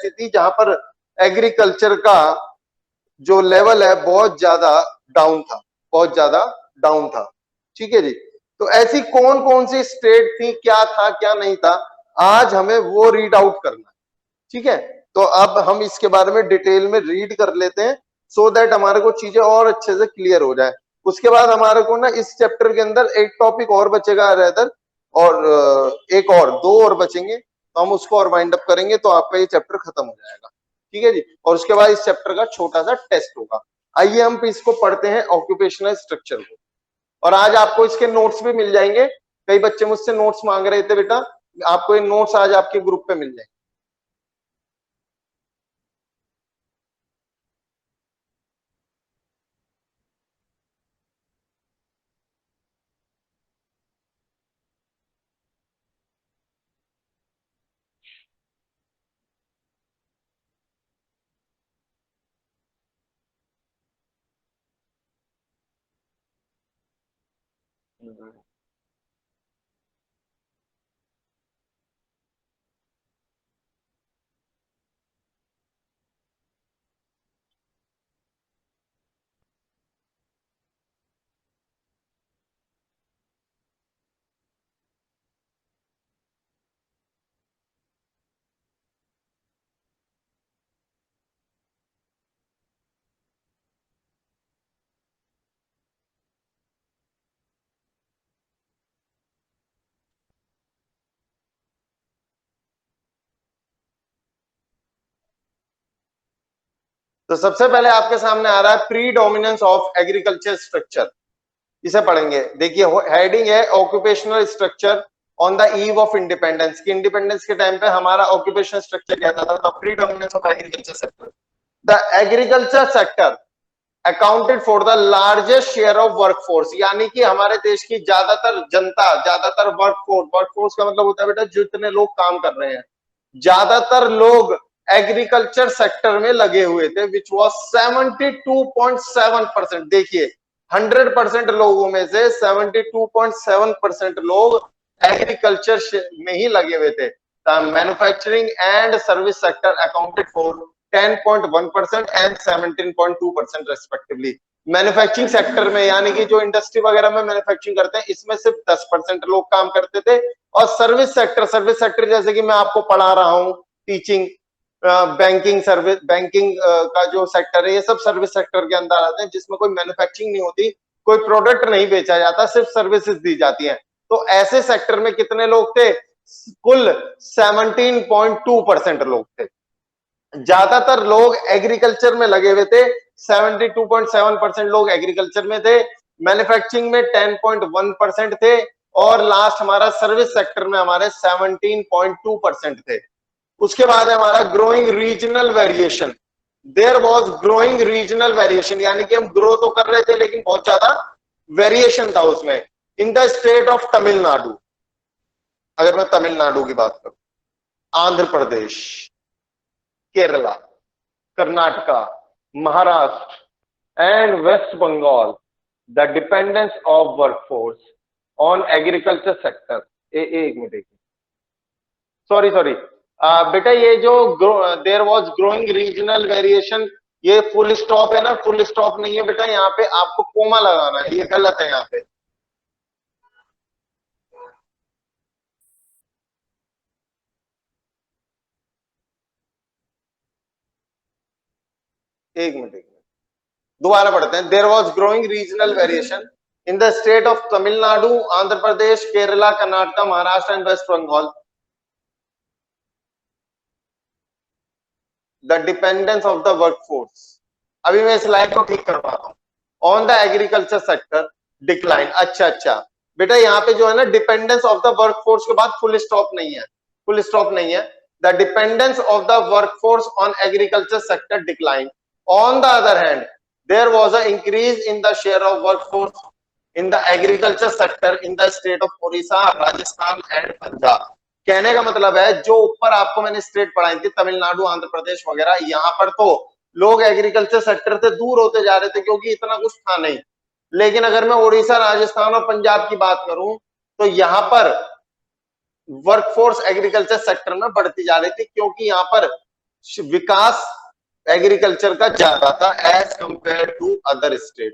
ऐसी थी जहां पर एग्रीकल्चर का जो लेवल है बहुत ज्यादा डाउन था, बहुत ज्यादा डाउन था। ठीक है जी। तो ऐसी कौन कौन सी स्टेट थी, क्या था क्या नहीं था, आज हमें वो रीड आउट करना है। ठीक है, तो अब हम इसके बारे में डिटेल में रीड कर लेते हैं, सो दैट हमारे को चीजें और अच्छे से क्लियर हो जाए। उसके बाद हमारे को ना इस चैप्टर के अंदर एक टॉपिक और बचेगा रेदर, और एक और दो और बचेंगे, तो हम उसको और वाइंड अप करेंगे तो आपका ये चैप्टर खत्म हो जाएगा। ठीक है जी। और उसके बाद इस चैप्टर का छोटा सा टेस्ट होगा। आइए हम इसको पढ़ते हैं, ऑक्यूपेशनल स्ट्रक्चर को। और आज आपको इसके नोट्स भी मिल जाएंगे। कई बच्चे मुझसे नोट्स मांग रहे थे, बेटा आपको ये नोट्स आज आपके ग्रुप पे मिल जाएंगे। तो सबसे पहले आपके सामने आ रहा है pre dominance of agriculture structure, इसे पढ़ेंगे। देखिए हेडिंग है occupational structure on the eve of independence, की इंडिपेंडेंस के टाइम पे हमारा ऑक्यूपेशनल स्ट्रक्चर क्या था, pre dominance of agriculture sector. The agriculture sector accounted for the largest share of workforce, यानी कि हमारे देश की ज्यादातर जनता, ज्यादातर वर्कफोर्स, वर्कफोर्स का मतलब होता है बेटा जितने लोग काम कर रहे हैं, ज्यादातर लोग एग्रीकल्चर सेक्टर में लगे हुए थे, विच वॉज 72.7%। देखिए 100% लोगों में से 72.7% लोग एग्रीकल्चर में ही लगे हुए थे। Manufacturing and service sector accounted for 10.1% and 17.2% respectively. Manufacturing sector में यानी कि जो इंडस्ट्री वगैरह में मैन्युफैक्चरिंग करते हैं, इसमें सिर्फ 10% लोग काम करते थे। और सर्विस सेक्टर, सर्विस सेक्टर जैसे कि मैं आपको पढ़ा रहा हूं, टीचिंग, बैंकिंग, सर्विस, बैंकिंग का जो सेक्टर है, ये सब सर्विस सेक्टर के अंदर आते हैं, जिसमें कोई मैन्युफैक्चरिंग नहीं होती, कोई प्रोडक्ट नहीं बेचा जाता, सिर्फ सर्विसेज दी जाती हैं। तो ऐसे सेक्टर में कितने लोग थे? कुल 17.2% लोग थे। ज्यादातर लोग एग्रीकल्चर में लगे हुए थे, 72.7% लोग एग्रीकल्चर में थे, मैन्युफैक्चरिंग में 10.1% थे, और लास्ट हमारा सर्विस सेक्टर में हमारे 17.2% थे। उसके बाद है हमारा growing regional variation. There was growing regional variation, यानी कि हम ग्रो तो कर रहे थे लेकिन बहुत ज्यादा वेरिएशन था उसमें। In the state of Tamil Nadu, अगर मैं तमिलनाडु की बात करूं, Andhra Pradesh, Kerala, Karnataka, Maharashtra and waste Bengal, the dependence of workforce on agriculture sector. एक मिनट, सॉरी सॉरी बेटा, ये जो there was growing regional variation, ये फुल स्टॉप है ना, फुल स्टॉप नहीं है बेटा, यहाँ पे आपको कोमा लगाना है, ये गलत है यहाँ पे। एक मिनट, एक मिनट, दोबारा पढ़ते हैं। There was growing regional variation in the state of Tamil Nadu, Andhra Pradesh, Kerala, Karnataka, Maharashtra and waste Bengal, the dependence of the workforce. अभी मैं इस लाइन को ठीक करवा रहा हूँ। On the agriculture sector decline. अच्छा अच्छा बेटा, यहाँ पे जो है ना, डिपेंडेंस ऑफ द वर्कफोर्स के बाद फुल स्टॉप नहीं है, फुल स्टॉप नहीं है। The dependence of the workforce on agriculture sector decline. On the other hand there was a increase in the share of workforce in the agriculture sector in the state of Odisha, Rajasthan and Punjab. कहने का मतलब है, जो ऊपर आपको मैंने state पढ़ाई थी, तमिलनाडु, आंध्र प्रदेश वगैरह, यहाँ पर तो लोग एग्रीकल्चर सेक्टर से दूर होते जा रहे थे क्योंकि इतना कुछ था नहीं। लेकिन अगर मैं उड़ीसा, राजस्थान और पंजाब की बात करूं, तो यहाँ पर वर्कफोर्स एग्रीकल्चर सेक्टर में बढ़ती जा रही थी, क्योंकि यहाँ पर विकास एग्रीकल्चर का ज्यादा था as compare to other state.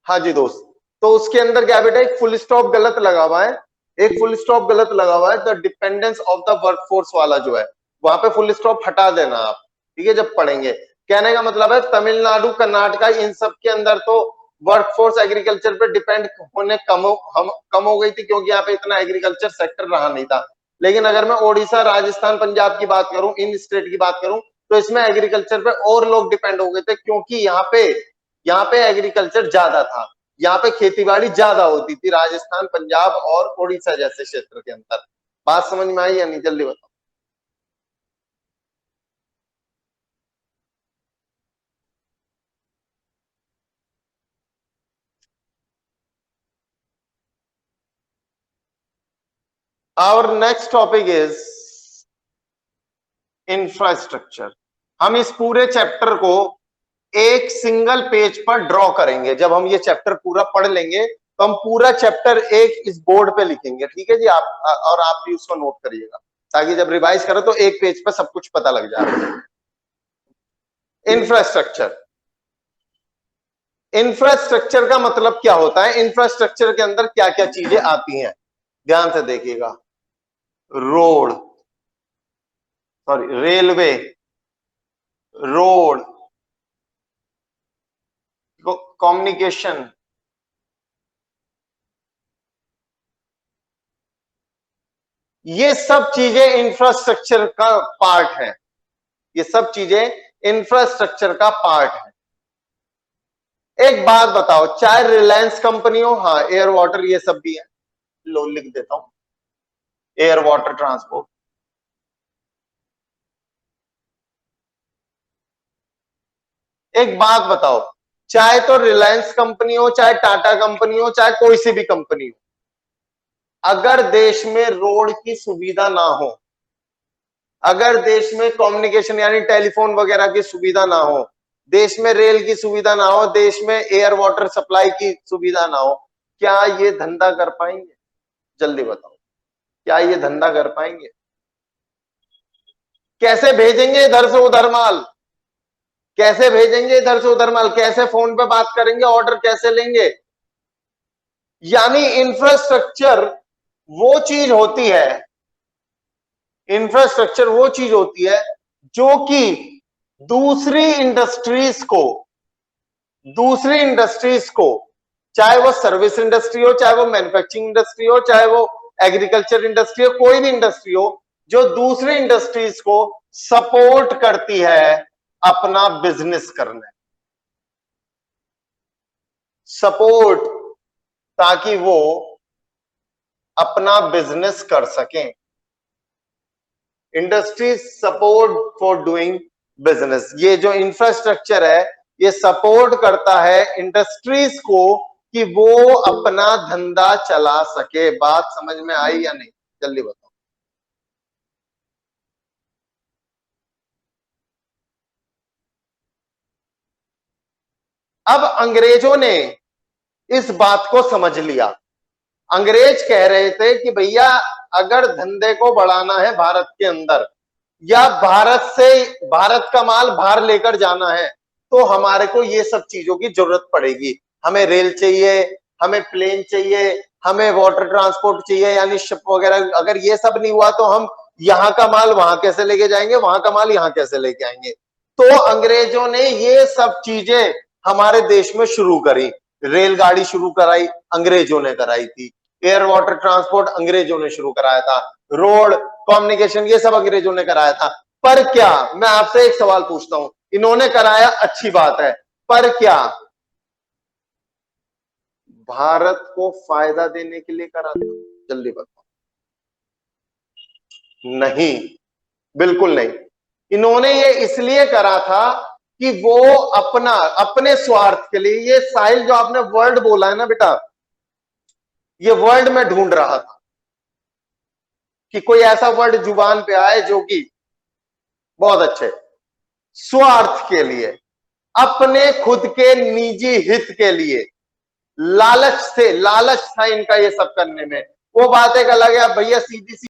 हाँ जी दोस्त, तो उसके अंदर क्या बेटा, एक फुल स्टॉप गलत लगा हुआ है, एक फुल स्टॉप गलत लगा हुआ है, the dependence of the workforce वाला जो है, वहां पे फुल स्टॉप हटा देना आप, ठीक है, जब पढ़ेंगे। कहने का मतलब है तमिलनाडु कर्नाटका इन सब के अंदर तो वर्कफोर्स एग्रीकल्चर पे डिपेंड होने कम हो गई थी, क्योंकि यहाँ पे इतना एग्रीकल्चर सेक्टर रहा नहीं था। लेकिन अगर मैं ओडिशा राजस्थान पंजाब की बात करूं, इन स्टेट की बात करूं, तो इसमें एग्रीकल्चर पे और लोग डिपेंड हो गए थे, क्योंकि यहाँ पे एग्रीकल्चर ज्यादा था, यहाँ पे खेतीबाड़ी ज्यादा होती थी, राजस्थान पंजाब और उड़ीसा जैसे क्षेत्र के अंदर। बात समझ में आई या नहीं, जल्दी बताओ। Our next topic is infrastructure. हम इस पूरे चैप्टर को एक सिंगल पेज पर ड्रॉ करेंगे। जब हम ये चैप्टर पूरा पढ़ लेंगे तो हम पूरा चैप्टर एक इस बोर्ड पे लिखेंगे, ठीक है जी। आप और आप भी उसको नोट करिएगा, ताकि जब रिवाइज करो तो एक पेज पर सब कुछ पता लग जाए। इंफ्रास्ट्रक्चर, इंफ्रास्ट्रक्चर का मतलब क्या होता है, इंफ्रास्ट्रक्चर के अंदर क्या क्या चीजें आती हैं, ध्यान से देखिएगा। Road, sorry railway, road, communication, ये सब चीजें इंफ्रास्ट्रक्चर का पार्ट है, ये सब चीजें इंफ्रास्ट्रक्चर का पार्ट है। एक बात बताओ, चाहे रिलायंस कंपनी हो, हाँ एयर वाटर ये सब भी है, लो लिख देता हूं, एयर वाटर ट्रांसपोर्ट। एक बात बताओ, चाहे तो रिलायंस कंपनी हो, चाहे टाटा कंपनी हो, चाहे कोई सी भी कंपनी हो, अगर देश में रोड की सुविधा ना हो, अगर देश में कम्युनिकेशन यानी टेलीफोन वगैरह की सुविधा ना हो, देश में रेल की सुविधा ना हो, देश में एयर वाटर सप्लाई की सुविधा ना हो, क्या ये धंधा कर पाएंगे? जल्दी बताओ, क्या ये धंधा कर पाएंगे? कैसे भेजेंगे इधर से उधर माल, कैसे भेजेंगे इधर से उधर माल, कैसे फोन पे बात करेंगे, ऑर्डर कैसे लेंगे? यानी इंफ्रास्ट्रक्चर वो चीज होती है, इंफ्रास्ट्रक्चर वो चीज होती है जो कि दूसरी इंडस्ट्रीज को, दूसरी इंडस्ट्रीज को, चाहे वो सर्विस इंडस्ट्री हो, चाहे वो मैन्युफैक्चरिंग इंडस्ट्री हो, चाहे वो एग्रीकल्चर इंडस्ट्री हो, कोई भी इंडस्ट्री हो, जो दूसरी इंडस्ट्रीज को सपोर्ट करती है अपना बिजनेस करने, सपोर्ट, ताकि वो अपना बिजनेस कर सकें। Industries support for doing business, ये जो इंफ्रास्ट्रक्चर है ये सपोर्ट करता है इंडस्ट्रीज को कि वो अपना धंधा चला सके। बात समझ में आई या नहीं, जल्दी बताओ। अब अंग्रेजों ने इस बात को समझ लिया। अंग्रेज कह रहे थे कि भैया अगर धंधे को बढ़ाना है भारत के अंदर, या भारत से, भारत का माल बाहर लेकर जाना है, तो हमारे को ये सब चीजों की जरूरत पड़ेगी। हमें रेल चाहिए, हमें प्लेन चाहिए, हमें वाटर ट्रांसपोर्ट चाहिए, यानी शिप वगैरह। अगर ये सब नहीं हुआ तो हम यहाँ का माल वहां कैसे लेके जाएंगे, वहां का माल यहाँ कैसे लेके आएंगे? तो अंग्रेजों ने ये सब चीजें हमारे देश में शुरू करी। रेलगाड़ी शुरू कराई, अंग्रेजों ने कराई थी। एयर वाटर ट्रांसपोर्ट अंग्रेजों ने शुरू कराया था। रोड, कम्युनिकेशन, ये सब अंग्रेजों ने कराया था। पर क्या, मैं आपसे एक सवाल पूछता हूं, इन्होंने कराया अच्छी बात है, पर क्या भारत को फायदा देने के लिए करा था? जल्दी बताओ। नहीं, बिल्कुल नहीं। इन्होंने ये इसलिए करा था कि वो अपना, अपने स्वार्थ के लिए, ये साहिल जो आपने वर्ड बोला है ना बेटा, ये वर्ड में ढूंढ रहा था कि कोई ऐसा वर्ड जुबान पे आए जो कि बहुत अच्छे, स्वार्थ के लिए, अपने खुद के निजी हित के लिए, लालच से, लालच था इनका ये सब करने में। वो बात एक अलग है। अब भैया सीधी सी